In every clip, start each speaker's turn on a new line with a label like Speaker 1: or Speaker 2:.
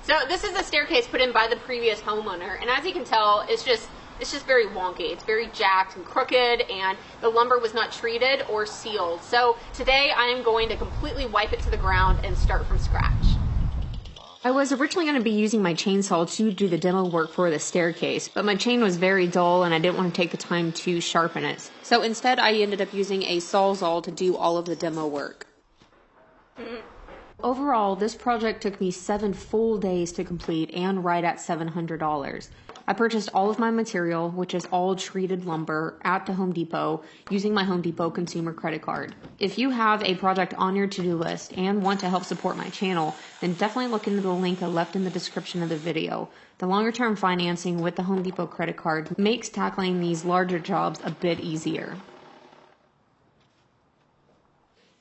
Speaker 1: So this is the staircase put in by the previous homeowner, and as you can tell, it's just very wonky. It's very jacked and crooked, and the lumber was not treated or sealed. So today I am going to completely wipe it to the ground and start from scratch. I was originally going to be using my chainsaw to do the demo work for the staircase, but my chain was very dull and I didn't want to take the time to sharpen it. So instead I ended up using a sawzall to do all of the demo work. Overall, this project took me 7 full days to complete and right at $700. I purchased all of my material, which is all treated lumber, at the Home Depot using my Home Depot consumer credit card. If you have a project on your to-do list and want to help support my channel, then definitely look into the link I left in the description of the video. The longer-term financing with the Home Depot credit card makes tackling these larger jobs a bit easier.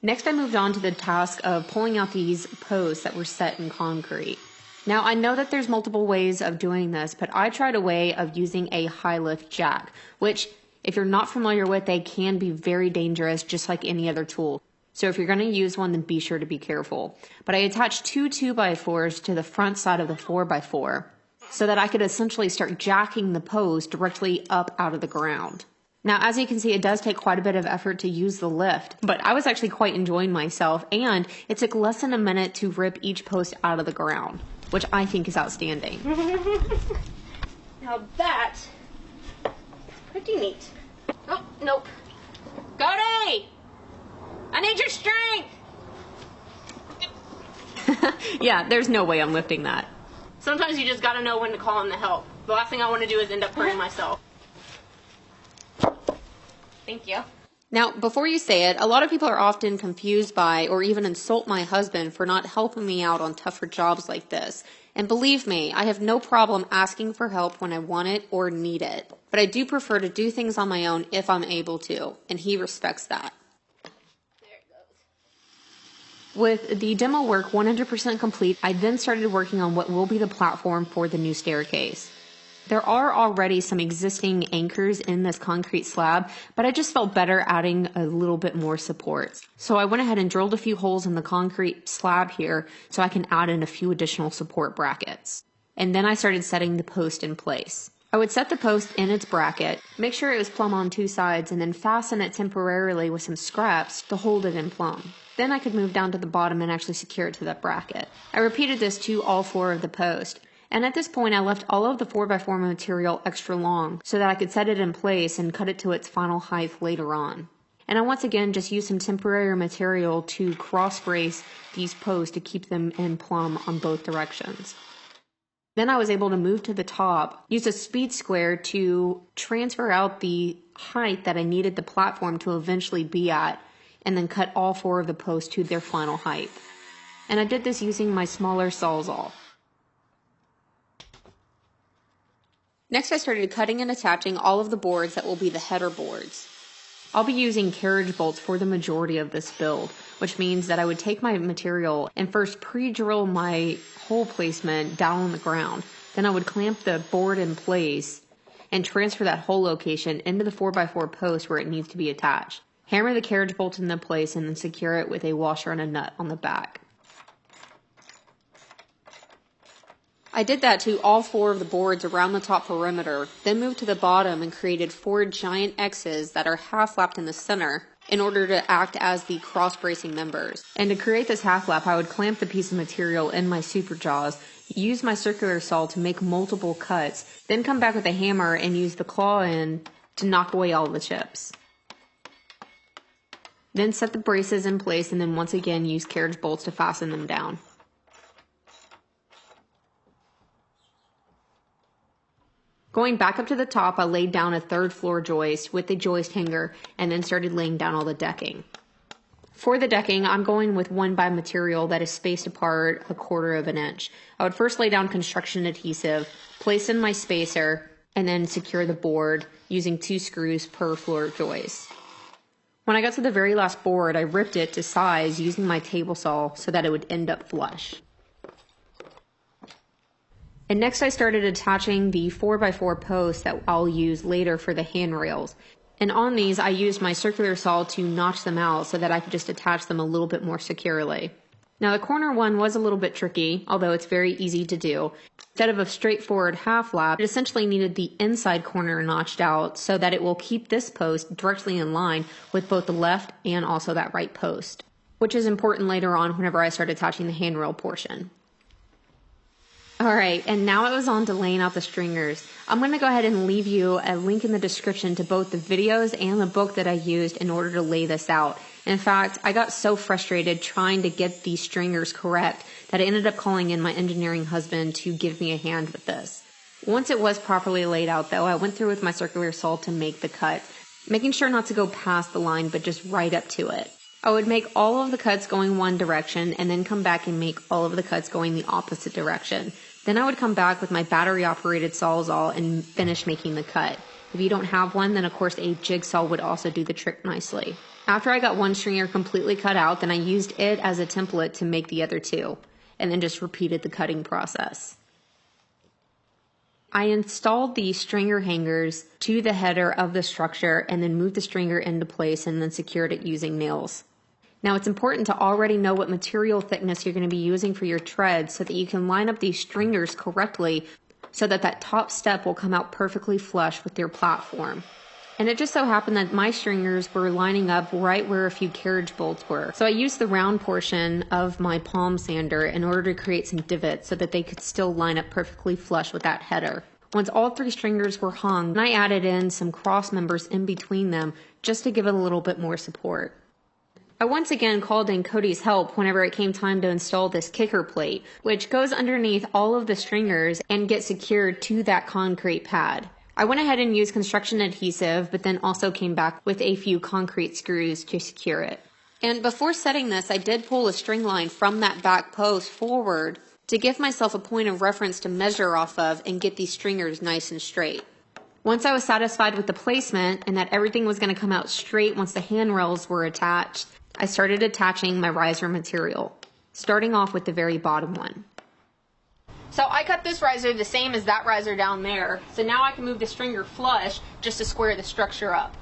Speaker 1: Next, I moved on to the task of pulling out these posts that were set in concrete. Now, I know that there's multiple ways of doing this, but I tried a way of using a high lift jack, which, if you're not familiar with, they can be very dangerous, just like any other tool. So if you're going to use one, then be sure to be careful. But I attached 2 2x4s to the front side of the 4x4 so that I could essentially start jacking the post directly up out of the ground. Now, as you can see, it does take quite a bit of effort to use the lift, but I was actually quite enjoying myself, and it took less than a minute to rip each post out of the ground, which I think is outstanding. Now that's pretty neat. Oh, nope. Cody! I need your strength! Yeah, there's no way I'm lifting that. Sometimes you just gotta know when to call in the help. The last thing I want to do is end up hurting myself. Thank you. Now, before you say it, a lot of people are often confused by or even insult my husband for not helping me out on tougher jobs like this. And believe me, I have no problem asking for help when I want it or need it. But I do prefer to do things on my own if I'm able to, and he respects that. There it goes. With the demo work 100% complete, I then started working on what will be the platform for the new staircase. There are already some existing anchors in this concrete slab, but I just felt better adding a little bit more support. So I went ahead and drilled a few holes in the concrete slab here so I can add in a few additional support brackets. And then I started setting the post in place. I would set the post in its bracket, make sure it was plumb on 2 sides, and then fasten it temporarily with some scraps to hold it in plumb. Then I could move down to the bottom and actually secure it to that bracket. I repeated this to all 4 of the posts. And at this point, I left all of the 4x4 material extra long so that I could set it in place and cut it to its final height later on. And I once again just used some temporary material to cross brace these posts to keep them in plumb on both directions. Then I was able to move to the top, use a speed square to transfer out the height that I needed the platform to eventually be at, and then cut all 4 of the posts to their final height. And I did this using my smaller sawzall. Next, I started cutting and attaching all of the boards that will be the header boards. I'll be using carriage bolts for the majority of this build, which means that I would take my material and first pre-drill my hole placement down on the ground. Then I would clamp the board in place and transfer that hole location into the 4x4 post where it needs to be attached. Hammer the carriage bolt into place and then secure it with a washer and a nut on the back. I did that to all 4 of the boards around the top perimeter, then moved to the bottom and created 4 giant X's that are half lapped in the center in order to act as the cross-bracing members. And to create this half lap, I would clamp the piece of material in my super jaws, use my circular saw to make multiple cuts, then come back with a hammer and use the claw end to knock away all the chips. Then set the braces in place and then once again use carriage bolts to fasten them down. Going back up to the top, I laid down a 3rd floor joist with the joist hanger and then started laying down all the decking. For the decking, I'm going with 1x material that is spaced apart 1/4 of an inch. I would first lay down construction adhesive, place in my spacer, and then secure the board using 2 screws per floor joist. When I got to the very last board, I ripped it to size using my table saw so that it would end up flush. And next I started attaching the 4x4 posts that I'll use later for the handrails. And on these I used my circular saw to notch them out so that I could just attach them a little bit more securely. Now the corner one was a little bit tricky, although it's very easy to do. Instead of a straightforward half lap, it essentially needed the inside corner notched out so that it will keep this post directly in line with both the left and also that right post, which is important later on whenever I start attaching the handrail portion. Alright, and now it was on to laying out the stringers. I'm going to go ahead and leave you a link in the description to both the videos and the book that I used in order to lay this out. In fact, I got so frustrated trying to get these stringers correct that I ended up calling in my engineering husband to give me a hand with this. Once it was properly laid out though, I went through with my circular saw to make the cut, making sure not to go past the line but just right up to it. I would make all of the cuts going one direction and then come back and make all of the cuts going the opposite direction. Then I would come back with my battery operated Sawzall and finish making the cut. If you don't have one, then of course a jigsaw would also do the trick nicely. After I got one stringer completely cut out, then I used it as a template to make the other two, and then just repeated the cutting process. I installed the stringer hangers to the header of the structure and then moved the stringer into place and then secured it using nails. Now it's important to already know what material thickness you're going to be using for your treads so that you can line up these stringers correctly so that that top step will come out perfectly flush with your platform. And it just so happened that my stringers were lining up right where a few carriage bolts were. So I used the round portion of my palm sander in order to create some divots so that they could still line up perfectly flush with that header. Once all three stringers were hung, I added in some cross members in between them just to give it a little bit more support. I once again called in Cody's help whenever it came time to install this kicker plate, which goes underneath all of the stringers and gets secured to that concrete pad. I went ahead and used construction adhesive, but then also came back with a few concrete screws to secure it. And before setting this, I did pull a string line from that back post forward to give myself a point of reference to measure off of and get these stringers nice and straight. Once I was satisfied with the placement and that everything was going to come out straight once the handrails were attached, I started attaching my riser material, starting off with the very bottom one. So I cut this riser the same as that riser down there, so now I can move the stringer flush just to square the structure up.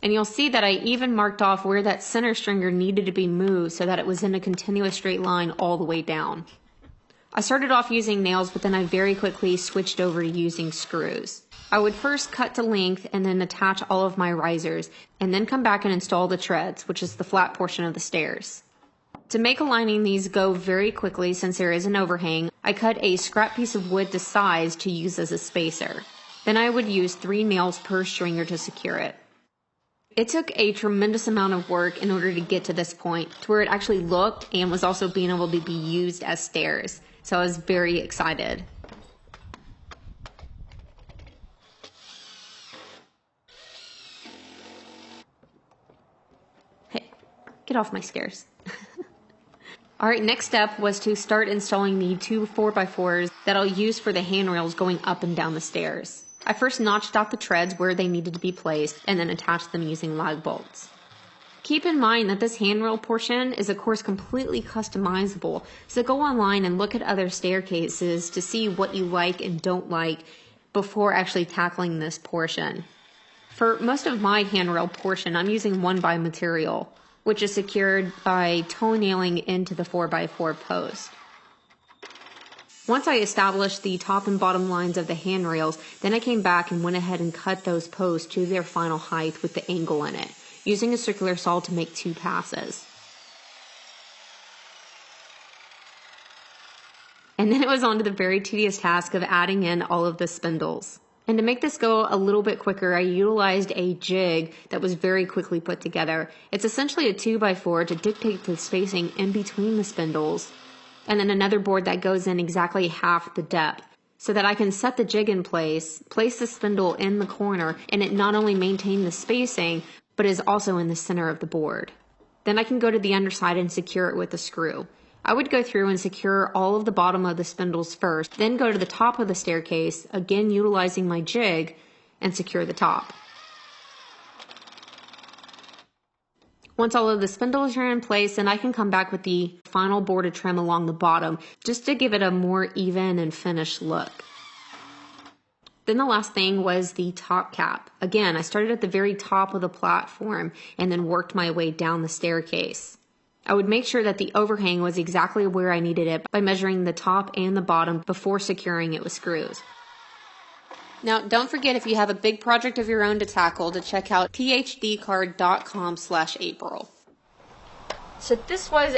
Speaker 1: And you'll see that I even marked off where that center stringer needed to be moved so that it was in a continuous straight line all the way down. I started off using nails, but then I very quickly switched over to using screws. I would first cut to length and then attach all of my risers, and then come back and install the treads, which is the flat portion of the stairs. To make aligning these go very quickly, since there is an overhang, I cut a scrap piece of wood to size to use as a spacer. Then I would use 3 nails per stringer to secure it. It took a tremendous amount of work in order to get to this point, to where it actually looked and was also being able to be used as stairs. So I was very excited. Hey, get off my stairs. Alright, next step was to start installing the 2 4x4s that I'll use for the handrails going up and down the stairs. I first notched out the treads where they needed to be placed and then attached them using lag bolts. Keep in mind that this handrail portion is of course completely customizable, so go online and look at other staircases to see what you like and don't like before actually tackling this portion. For most of my handrail portion, I'm using 1x material, which is secured by toe nailing into the 4x4 post. Once I established the top and bottom lines of the handrails, then I came back and went ahead and cut those posts to their final height with the angle in it, using a circular saw to make 2 passes. And then it was on to the very tedious task of adding in all of the spindles. And to make this go a little bit quicker, I utilized a jig that was very quickly put together. It's essentially a 2x4 to dictate the spacing in between the spindles, and then another board that goes in exactly half the depth, so that I can set the jig in place the spindle in the corner, and it not only maintains the spacing, but is also in the center of the board. Then I can go to the underside and secure it with a screw. I would go through and secure all of the bottom of the spindles first, then go to the top of the staircase, again utilizing my jig, and secure the top. Once all of the spindles are in place, then I can come back with the final boarded trim along the bottom, just to give it a more even and finished look. Then the last thing was the top cap. Again, I started at the very top of the platform and then worked my way down the staircase. I would make sure that the overhang was exactly where I needed it by measuring the top and the bottom before securing it with screws. Now, don't forget, if you have a big project of your own to tackle, to check out phdcard.com/April. So this was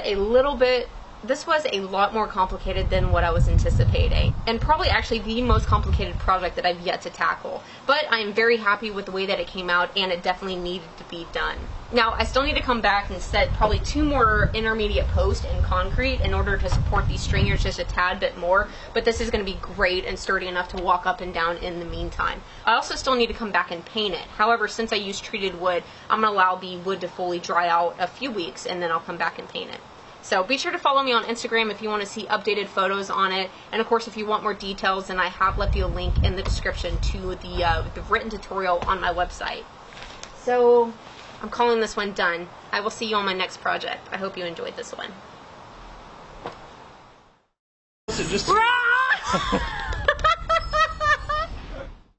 Speaker 1: a lot more complicated than what I was anticipating, and probably actually the most complicated project that I've yet to tackle. But I am very happy with the way that it came out, and it definitely needed to be done. Now, I still need to come back and set probably 2 more intermediate posts in concrete in order to support these stringers just a tad bit more, but this is going to be great and sturdy enough to walk up and down in the meantime. I also still need to come back and paint it. However, since I use treated wood, I'm going to allow the wood to fully dry out a few weeks, and then I'll come back and paint it. So be sure to follow me on Instagram if you want to see updated photos on it. And of course, if you want more details, then I have left you a link in the description to the written tutorial on my website. So I'm calling this one done. I will see you on my next project. I hope you enjoyed this one.